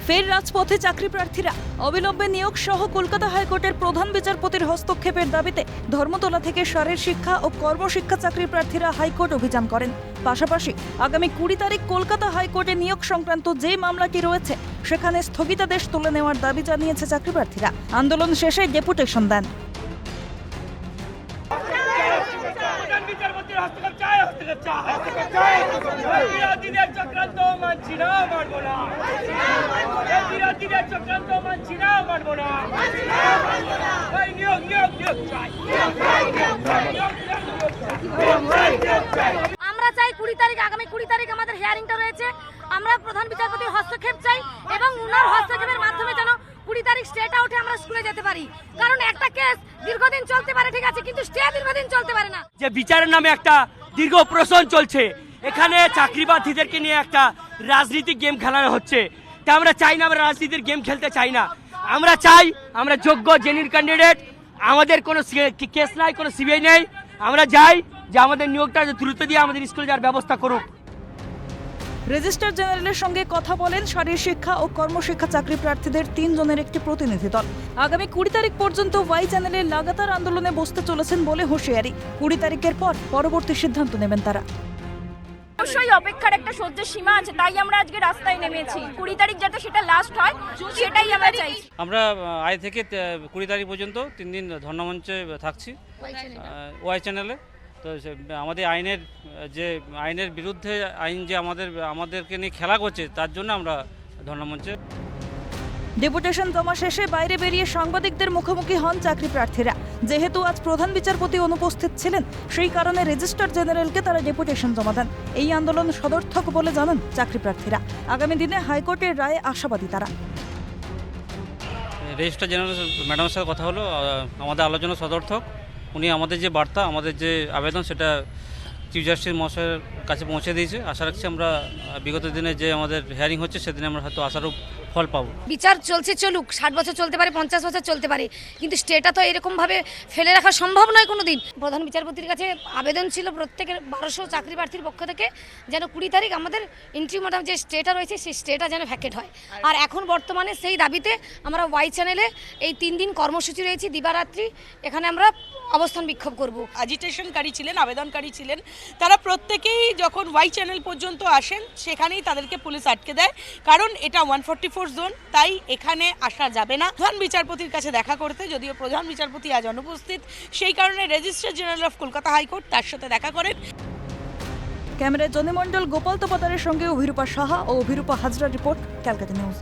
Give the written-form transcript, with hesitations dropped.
ফের রাজপথে চাকরি প্রার্থীরা অবিলম্বে নিয়োগ সহ কলকাতা হাইকোর্টের প্রধান বিচারপতির হস্তক্ষেপের দাবিতে ধর্মতলা থেকে শারীর শিক্ষা ও কর্মশিক্ষা চাকরি প্রার্থীরা হাইকোর্ট অভিযান করেন। পাশাপাশি আগামী 20 তারিখ কলকাতা হাইকোর্টে নিয়োগ সংক্রান্ত যে মামলাটি রয়েছে সেখানে স্থগিতাদেশ তুলে নেওয়ার দাবি জানিয়েছে চাকরি প্রার্থীরা। আন্দোলন শেষে ডেপুটেশন দেন। আমরা চাই 20 তারিখ, আগামী 20 তারিখ আমাদের হিয়ারিংটা রয়েছে। আমরা প্রধান বিচারপতির হস্তক্ষেপ চাই এবং উনার হস্তক্ষেপের মাধ্যমে যেন 20 তারিখ স্টেট আউটে আমরা স্কুলে যেতে পারি। কারণ একটা কেস দীর্ঘদিন চলতে পারে, ঠিক আছে, কিন্তু স্টে দীর্ঘদিন চলতে পারে না। যে বিচারের নামে একটা দীর্ঘ প্রশ্ন চলছে, এখানে চাকরি প্রার্থীদেরকে নিয়ে একটা রাজনীতিক গেম খেলানো হচ্ছে। তা আমরা চাই না, আমরা রাজনীতির গেম খেলতে চাই না। আমরা চাই আমরা যোগ্য জেনুইন ক্যান্ডিডেট, আমাদের কোনো কেস নাই, কোনো সিবিআই নেই। আমরা চাই যে আমাদের নিয়োগটা দ্রুত দিয়ে আমাদের স্কুলে যাওয়ার ব্যবস্থা করুক। রেজিস্ট্রার জেনারেলের সঙ্গে কথা বলেন শারীর শিক্ষা ও কর্মশিক্ষা চাকরি প্রার্থীদের 3 জনের একটি প্রতিনিধি দল। আগামী 20 তারিখ পর্যন্ত ওয়াই চ্যানেলে লাগাতার আন্দোলনে বসতে চলেছেন বলে হুঁশিয়ারি। 20 তারিখের পর পরবর্তী সিদ্ধান্ত নেবেন তারা। অবশ্যই অপেক্ষার একটা সহ্য সীমা আছে, তাই আমরা আজকে রাস্তায় নেমেছি। 20 তারিখ যাতে সেটা লাস্ট হয় সেটাই আমরা চাইছি। আমরা আজ থেকে 20 তারিখ পর্যন্ত 3 দিন ধর্ণামঞ্চে থাকছি ওয়াই চ্যানেলে। তো আমাদের আইনের বিরুদ্ধে আইন যে আমাদেরকে নিয়ে খেলা করছে, তার জন্য আমরা ধর্ণামঞ্চে। ডেপুটেশন জমা শেষে বাইরে বেরিয়ে সাংবাদিকদের মুখোমুখি হন চাকরি প্রার্থীরা। যেহেতু আজ প্রধান বিচারপতি অনুপস্থিত ছিলেন, সেই কারণে রেজিস্ট্রার জেনারেলকে তারা ডেপুটেশন জমা দেন। এই আন্দোলন সদর্থক বলে জানান চাকরি প্রার্থীরা। আগামী দিনে হাইকোর্টের রায়ে আশাবাদী তারা। রেজিস্ট্রার জেনারেল ম্যাডামের সাথে কথা হলো, আমাদের আলোচনা সদর্থক। উনি আমাদের যে বার্তা, আমাদের যে আবেদন, সেটা চিফ জাস্টিস মহাশয়ের কাছে পৌঁছে দিয়েছে। আশা রাখছি আমরা বিগত দিনে যে আমাদের হিয়ারিং হচ্ছে, সেদিনে আমরা হয়তো আশারও ফল পাবো। বিচার চলছে, চলুক। 60 বছর চলতে পারে, 50 বছর চলতে পারে, কিন্তু স্টেটা তো এরকমভাবে ফেলে রাখা সম্ভব নয় কোনোদিন। প্রধান বিচারপতির কাছে আবেদন ছিল প্রত্যেকের 1200 চাকরি প্রার্থীর পক্ষ থেকে যেন 20 তারিখ আমাদের ইন্ট্রিমাটাম যে স্টেটা রয়েছে, সেই স্টেটা যেন ভ্যাকেট হয়। আর এখন বর্তমানে সেই দাবিতে আমরা ওয়াই চ্যানেলে এই 3 দিন কর্মসূচি রয়েছে, দিবারাত্রি এখানে আমরা অবস্থান বিক্ষোভ করব। অ্যাজিটেশনকারী ছিলেন, আবেদনকারী ছিলেন, তারা প্রত্যেকেই যখন ওয়াই চ্যানেল পর্যন্ত আসেন, সেখানেই তাদেরকে পুলিশ আটকে দেয়। কারণ এটা 144 জোন, তাই এখানে আসা যাবে না প্রধান বিচারপতির কাছে দেখা করতে। যদিও প্রধান বিচারপতি আজ অনুপস্থিত, সেই কারণে registrar general of Kolkata high court তার সাথে দেখা করেন। ক্যামেরায় জনি মণ্ডল, গোপাল তোপাদারের সঙ্গে অভিরূপা সাহা ও অভিরূপা হাজরা। Report, Calcutta news.